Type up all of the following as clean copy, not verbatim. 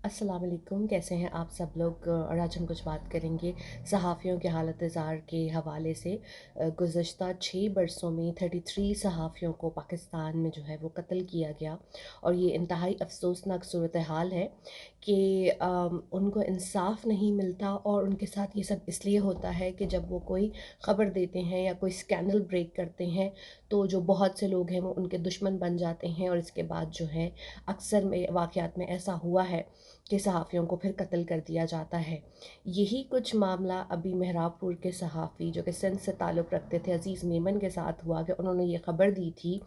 अस्सलाम वालेकुम, कैसे हैं आप सब लोग। और आज हम कुछ बात करेंगे सहाफ़ियों के हालत ज़ार के हवाले से। गुज़श्ता 6 बरसों में 33 सहाफ़ियों को पाकिस्तान में जो है वो कत्ल किया गया। और ये इंतहाई अफ़सोसनाक सूरत हाल है कि उनको इंसाफ़ नहीं मिलता, और उनके साथ ये सब इसलिए होता है कि जब वो कोई ख़बर देते हैं या कोई स्कैंडल ब्रेक करते हैं तो जो बहुत से लोग हैं वो उनके दुश्मन बन जाते हैं। और इसके बाद जो है अक्सर में वाक़यात में ऐसा हुआ है कि सहाफ़ियों को फिर कत्ल कर दिया जाता है। यही कुछ मामला अभी मेहराबपुर के सहाफ़ी जो कि सिंध से ताल्लुक़ रखते थे, अज़ीज़ मेमन के साथ हुआ कि उन्होंने ये ख़बर दी थी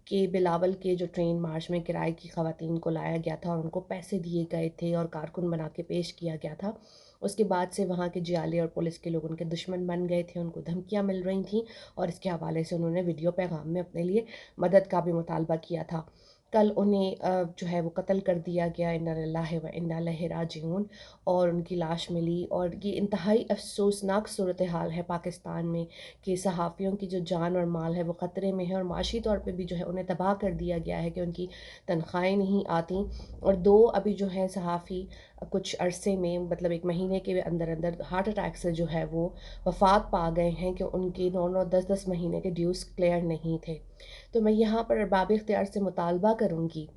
कि बिलावल के जो ट्रेन मार्च में किराए की ख़वातीन को लाया गया था और उनको पैसे दिए गए थे और कारकुन बना के पेश किया गया था। उसके बाद से वहाँ के जियाले और पुलिस के लोग उनके दुश्मन बन गए थे, उनको धमकियाँ मिल रही थीं, और इसके हवाले से उन्होंने वीडियो पैगाम में अपने लिए मदद का भी मुतालबा किया था। कल उन्हें जो है वो कत्ल कर दिया गया। इन्ना लिल्लाहि व इन्ना इलैहि राजिऊन। और उनकी लाश मिली, और ये इंतहाई अफसोसनाक सूरत हाल है पाकिस्तान में कि सहाफ़ियों की जो जान और माल है वो ख़तरे में है, और माशी तौर पे भी जो है उन्हें तबाह कर दिया गया है कि उनकी तनख्वाहें नहीं आती। और दो अभी जो है सहाफ़ी कुछ अरसे में, मतलब 1 महीने के अंदर अंदर हार्ट अटैक से जो है वो वफ़ात पा गए हैं कि उनके 9-9 10-10 महीने के ड्यूज़ क्लियर नहीं थे। तो मैं यहाँ पर अरबाब इख्तियार से मुतालबा करूँगी,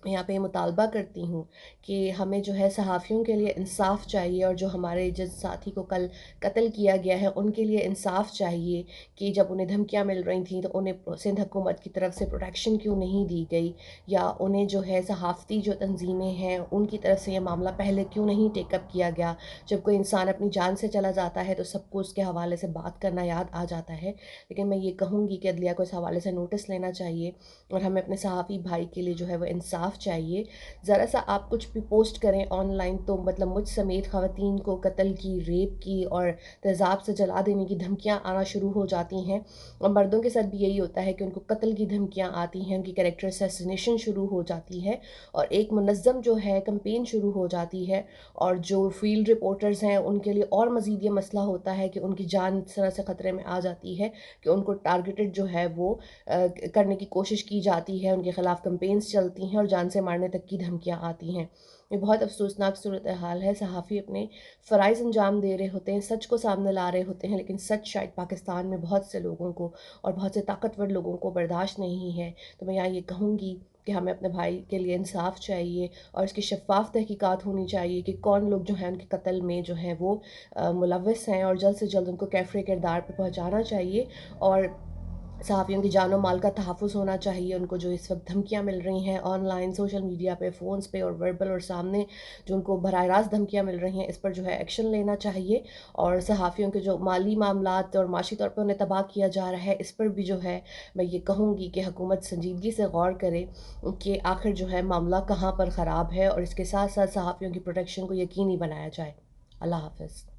मैं यहाँ पे ये मुतालबा करती हूँ कि हमें जो है सहाफ़ियों के लिए इंसाफ़ चाहिए, और जो हमारे जिस साथी को कल कत्ल किया गया है उनके लिए इंसाफ़ चाहिए कि जब उन्हें धमकियाँ मिल रही थी तो उन्हें सिंध हुकूमत की तरफ से प्रोटेक्शन क्यों नहीं दी गई, या उन्हें जो है सहाफ़ती जो तंजीमें हैं उनकी तरफ से ये मामला पहले क्यों नहीं टेकअप किया गया। जब कोई इंसान अपनी जान से चला जाता है तो सबको उसके हवाले से बात करना याद आ जाता है, लेकिन मैं ये कहूँगी कि अदलिया को इस हवाले से नोटिस लेना चाहिए, और हमें अपने सहाफ़ी भाई के लिए जो है वो इंसाफ़ चाहिए। ज़रा सा आप कुछ भी पोस्ट करें ऑनलाइन तो मतलब मुझ समेत ख़वातीन को कत्ल की, रेप की और तेज़ाब से जला देने की धमकियाँ आना शुरू हो जाती हैं। और मर्दों के साथ भी यही होता है कि उनको कत्ल की धमकियाँ आती हैं, उनकी कैरेक्टर असैसिनेशन शुरू हो जाती है, और एक मुनज़्ज़म जो है कैंपेन शुरू हो जाती है। और जो फील्ड रिपोर्टर्स हैं उनके लिए और मज़ीद ये मसला होता है कि उनकी जान इस तरह से ख़तरे में आ जाती है कि उनको टारगेटेड जो है वो करने की कोशिश की जाती है, उनके ख़िलाफ़ कैंपेन्स चलती हैं और जान से मारने तक की धमकियाँ आती हैं। ये बहुत अफ़सोसनाक सूरत हाल है। सहाफ़ी अपने फ़राइज़ अंजाम दे रहे होते हैं, सच को सामने ला रहे होते हैं, लेकिन सच शायद पाकिस्तान में बहुत से लोगों को और बहुत से ताकतवर लोगों को बर्दाश्त नहीं है। तो मैं यहाँ ये कहूँगी कि हमें अपने भाई के लिए इंसाफ़ चाहिए, और इसकी शफ़ाफ़ तहकीकात होनी चाहिए कि कौन लोग जो हैं उनके कत्ल में जो हैं वो मुलव्वस हैं, और जल्द से जल्द उनको कैफ़रे किरदार पे पहुँचाना चाहिए। और सहाफ़ियों की जान और माल का तहफ़्फ़ुज़ होना चाहिए। उनको जो इस वक़्त धमकियाँ मिल रही हैं ऑनलाइन, सोशल मीडिया पे, फ़ोन्स पे और वर्बल और सामने जो उनको बराह रास्त धमकियाँ मिल रही हैं, इस पर जो है एक्शन लेना चाहिए। और सहाफ़ियों के जो माली मामलात और माशी तौर पे उन्हें तबाह किया जा रहा है, इस पर भी जो है मैं ये कहूँगी कि हुकूमत संजीदगी से गौर करे कि आखिर जो है मामला कहाँ पर ख़राब है, और इसके साथ-साथ सहाफ़ियों की प्रोटेक्शन को यकीनी बनाया जाए। अल्लाह हाफ़िज़।